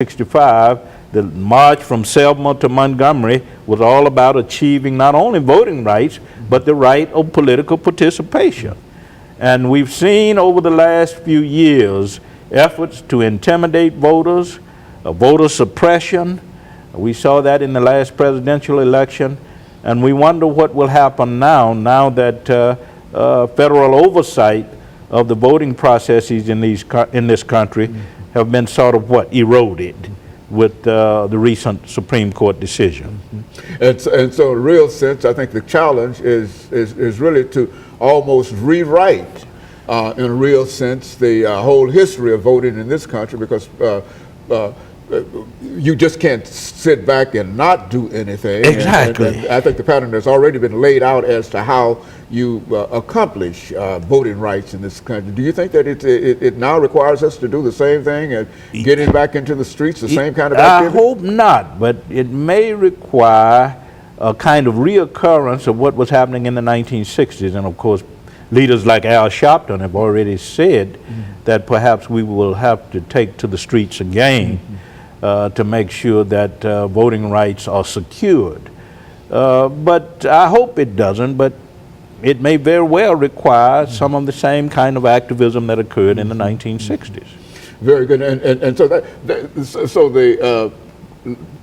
1965, the march from Selma to Montgomery was all about achieving not only voting rights, but the right of political participation. And we've seen over the last few years efforts to intimidate voters, voter suppression. We saw that in the last presidential election, and we wonder what will happen now that federal oversight of the voting processes in this country have been sort of eroded with the recent Supreme Court decision. And so in a real sense, I think the challenge is really to almost rewrite, in a real sense, the whole history of voting in this country, because you just can't sit back and not do anything. Exactly. And I think the pattern has already been laid out as to how you accomplish voting rights in this country. Do you think that it now requires us to do the same thing and getting back into the streets, the same kind of activity? I hope not, but it may require a kind of reoccurrence of what was happening in the 1960s. And of course, leaders like Al Sharpton have already said that perhaps we will have to take to the streets again to make sure that voting rights are secured. But I hope it doesn't, but it may very well require some of the same kind of activism that occurred in the 1960s. Very good. And so the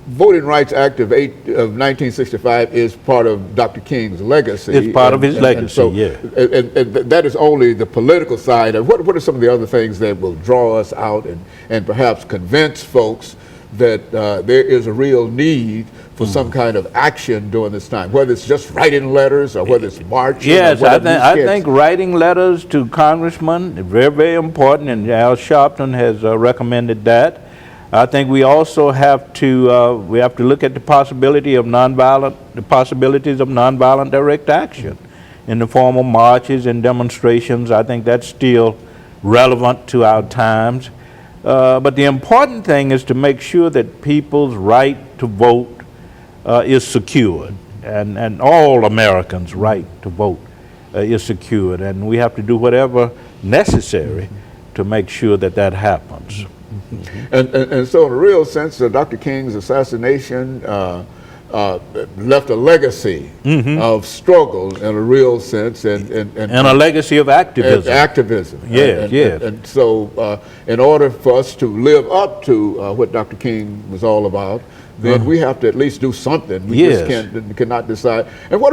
Voting Rights Act of 1965 is part of Dr. King's legacy. It's part of his legacy, yeah. And that is only the political side. And what are some of the other things that will draw us out and perhaps convince folks that there is a real need for some kind of action during this time, whether it's just writing letters or whether it's marching? Yes, I think writing letters to congressmen is very, very important, and Al Sharpton has recommended that. I think we also have to look at the possibility of possibilities of nonviolent direct action in the form of marches and demonstrations. I think that's still relevant to our times. But the important thing is to make sure that people's right to vote is secured, and all Americans' right to vote is secured, and we have to do whatever necessary to make sure that that happens. And so in a real sense, Dr. King's assassination left a legacy of struggle in a real sense, and a legacy of activism. Activism. Yes, yes. And so in order for us to live up to what Dr. King was all about, then we have to at least do something. We just cannot decide. And what